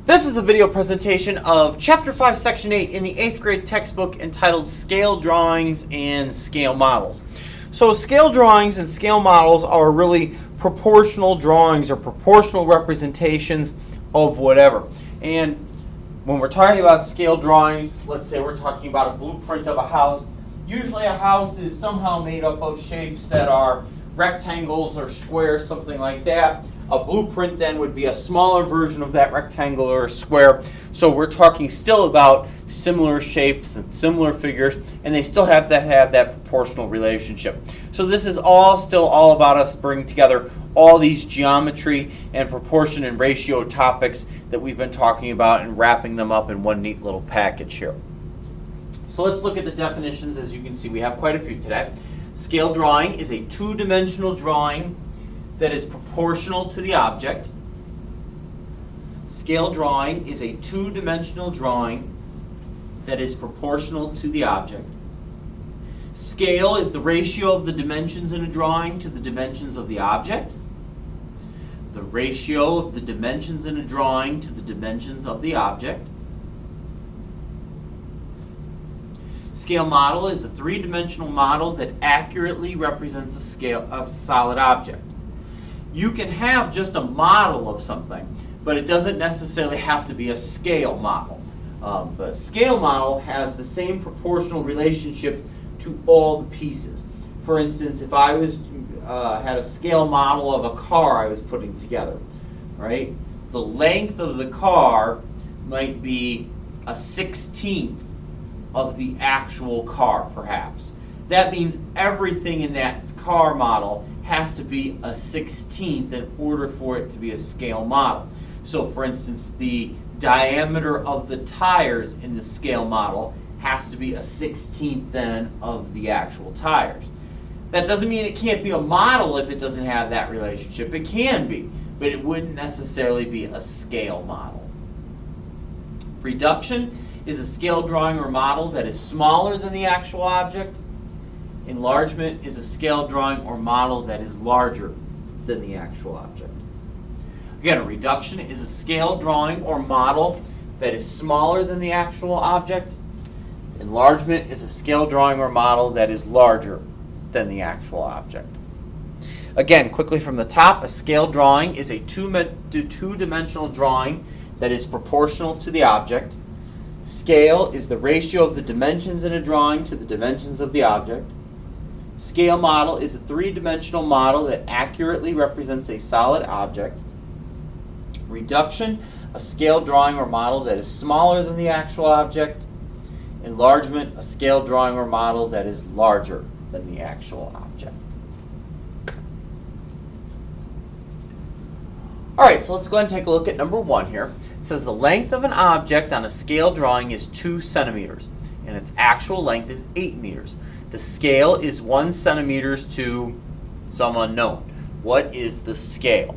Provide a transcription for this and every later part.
This is a video presentation of Chapter 5, Section 8 in the 8th grade textbook entitled Scale Drawings and Scale Models. So scale drawings and scale models are really proportional drawings or proportional representations of whatever. And when we're talking about scale drawings, let's say we're talking about a blueprint of a house. Usually a house is somehow made up of shapes that are rectangles or squares, something like that. A blueprint then would be a smaller version of that rectangle or square. So we're talking still about similar shapes and similar figures, and they still have to have that proportional relationship. So this is still all about us bringing together all these geometry and proportion and ratio topics that we've been talking about and wrapping them up in one neat little package here. So let's look at the definitions. As you can see, we have quite a few today. Scale drawing is a two-dimensional drawing that is proportional to the object. Scale drawing is a two-dimensional drawing that is proportional to the object. Scale is the ratio of the dimensions in a drawing to the dimensions of the object. The ratio of the dimensions in a drawing to the dimensions of the object. Scale model is a three-dimensional model that accurately represents a solid object. You can have just a model of something, but it doesn't necessarily have to be a scale model. The scale model has the same proportional relationship to all the pieces. For instance, if I had a scale model of a car I was putting together, right? The length of the car might be a 1/16 of the actual car, perhaps. That means everything in that car model has to be a 1/16 in order for it to be a scale model. So for instance, the diameter of the tires in the scale model has to be a 1/16 then of the actual tires. That doesn't mean it can't be a model if it doesn't have that relationship. It can be, but it wouldn't necessarily be a scale model. Reduction is a scale drawing or model that is smaller than the actual object. Enlargement is a scale drawing or model that is larger than the actual object. Again, a reduction is a scale drawing or model that is smaller than the actual object. Enlargement is a scale drawing or model that is larger than the actual object. Again, quickly from the top, a scale drawing is a two-dimensional drawing that is proportional to the object. Scale is the ratio of the dimensions in a drawing to the dimensions of the object. Scale model is a three-dimensional model that accurately represents a solid object. Reduction, a scale drawing or model that is smaller than the actual object. Enlargement, a scale drawing or model that is larger than the actual object. Alright, so let's go ahead and take a look at number 1 here. It says the length of an object on a scale drawing is 2 centimeters, and its actual length is 8 meters. The scale is 1 centimeters to some unknown. What is the scale?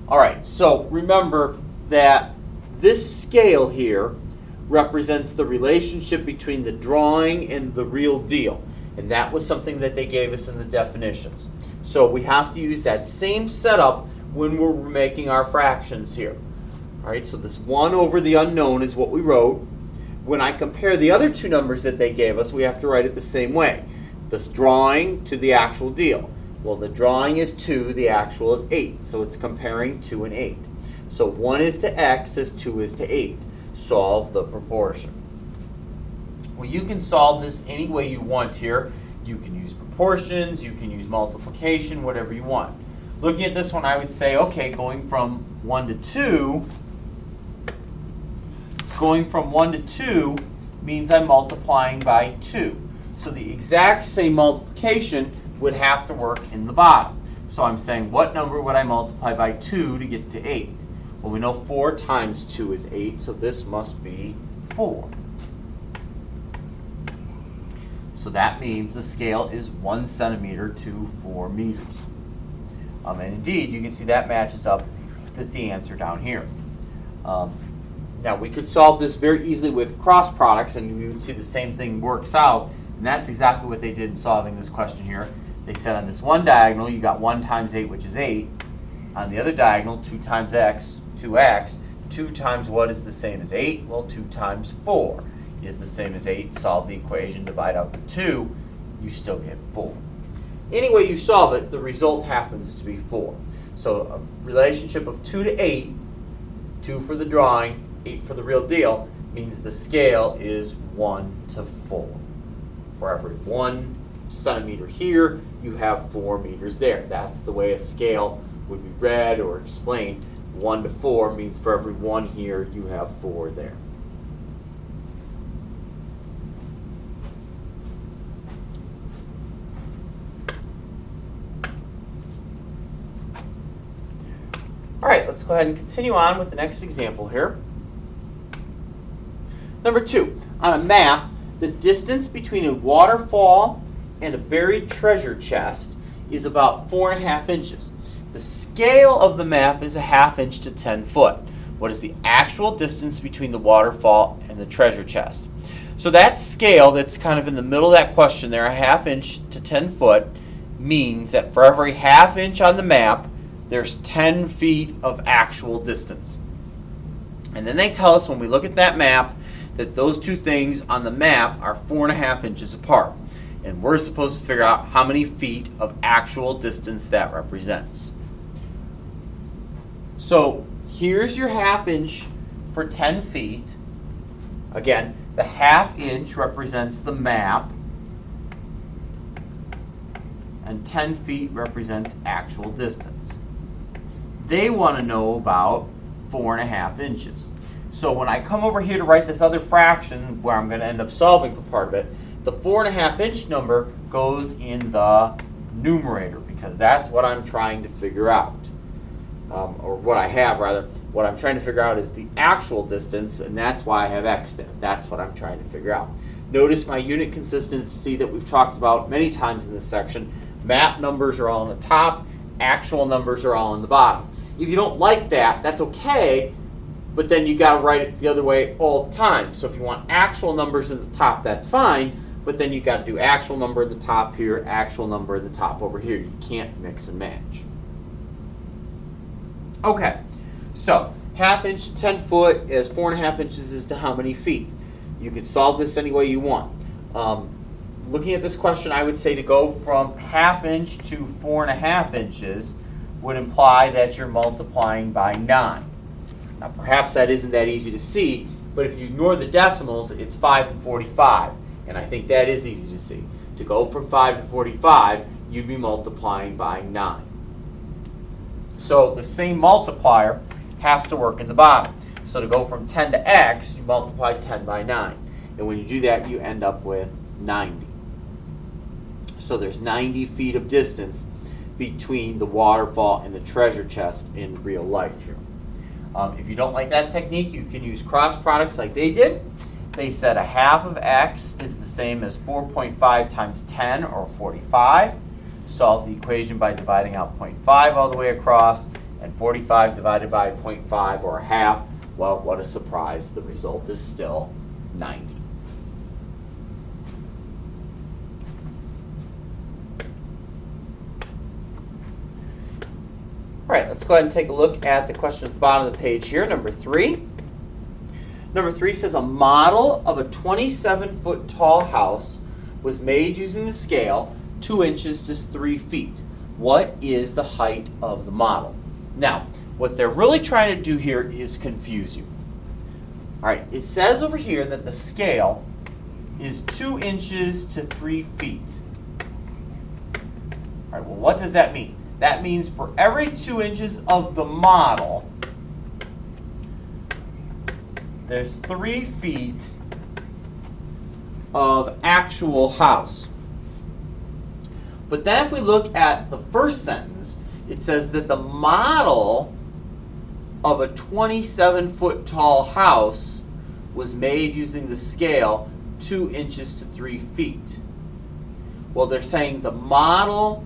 Alright, so remember that this scale here represents the relationship between the drawing and the real deal. And that was something that they gave us in the definitions. So we have to use that same setup when we're making our fractions here. Alright, so this 1 over the unknown is what we wrote. When I compare the other two numbers that they gave us, we have to write it the same way. This drawing to the actual deal. Well, the drawing is 2, the actual is 8. So it's comparing 2 and 8. So 1 is to x as 2 is to 8. Solve the proportion. Well, you can solve this any way you want here. You can use proportions, you can use multiplication, whatever you want. Looking at this one, I would say, okay, going from 1 to 2 means I'm multiplying by 2. So the exact same multiplication would have to work in the bottom. So I'm saying, what number would I multiply by 2 to get to 8? Well, we know 4 times 2 is 8, so this must be 4. So that means the scale is 1 centimeter to 4 meters. And indeed, you can see that matches up with the answer down here. Now, we could solve this very easily with cross products, and we would see the same thing works out. And that's exactly what they did in solving this question here. They said on this one diagonal, you got 1 times 8, which is 8. On the other diagonal, 2 times x, 2x. 2 times what is the same as 8? Well, 2 times 4 is the same as 8. Solve the equation, divide out the 2, you still get 4. Any way you solve it, the result happens to be 4. So a relationship of 2 to 8, 2 for the drawing, 8 for the real deal, means the scale is 1 to 4. For every 1 centimeter here, you have 4 meters there. That's the way a scale would be read or explained. 1 to 4 means for every 1 here, you have 4 there. All right, let's go ahead and continue on with the next example here. Number 2, on a map, the distance between a waterfall and a buried treasure chest is about 4.5 inches. The scale of the map is a 1/2 inch to 10 foot. What is the actual distance between the waterfall and the treasure chest? So that scale that's kind of in the middle of that question there, a 1/2 inch to 10 foot, means that for every 1/2 inch on the map, there's 10 feet of actual distance. And then they tell us when we look at that map that those two things on the map are 4.5 inches apart. And we're supposed to figure out how many feet of actual distance that represents. So here's your 1/2 inch for 10 feet. Again, the 1/2 inch represents the map, and 10 feet represents actual distance. They want to know about 4.5 inches. So when I come over here to write this other fraction, where I'm going to end up solving for part of it, the 4.5 inch number goes in the numerator, because that's what I'm trying to figure out. Or what I have, rather. What I'm trying to figure out is the actual distance, and that's why I have x there. That's what I'm trying to figure out. Notice my unit consistency that we've talked about many times in this section. Map numbers are all on the top, actual numbers are all on the bottom. If you don't like that, that's okay, but then you got to write it the other way all the time. So if you want actual numbers at the top, that's fine, but then you got to do actual number at the top here, actual number at the top over here. You can't mix and match. Okay, so 1/2 inch to 10 foot is 4.5 inches as to how many feet. You could solve this any way you want. Looking at this question, I would say to go from 1/2 inch to 4.5 inches would imply that you're multiplying by 9. Now perhaps that isn't that easy to see, but if you ignore the decimals, it's 5 and 45, and I think that is easy to see. To go from 5 to 45, you'd be multiplying by 9. So the same multiplier has to work in the bottom. So to go from 10 to x, you multiply 10 by 9. And when you do that, you end up with 90. So there's 90 feet of distance between the waterfall and the treasure chest in real life here. If you don't like that technique, you can use cross products like they did. They said 1/2 of x is the same as 4.5 times 10, or 45. Solve the equation by dividing out 0.5 all the way across, and 45 divided by 0.5, or 1/2. Well, what a surprise. The result is still 90. All right, let's go ahead and take a look at the question at the bottom of the page here, number 3. Number 3 says a model of a 27-foot tall house was made using the scale 2 inches to 3 feet. What is the height of the model? Now, what they're really trying to do here is confuse you. All right, it says over here that the scale is 2 inches to 3 feet. All right, well, what does that mean? That means for every 2 inches of the model, there's 3 feet of actual house. But then if we look at the first sentence, it says that the model of a 27-foot tall house was made using the scale 2 inches to 3 feet. Well, they're saying the model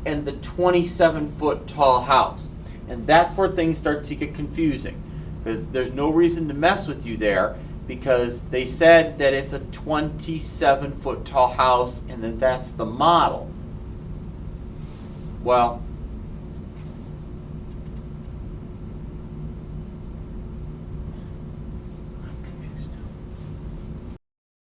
and the 27-foot tall house. And that's where things start to get confusing, because there's no reason to mess with you there, because they said that it's a 27-foot tall house and then that's the model. Well,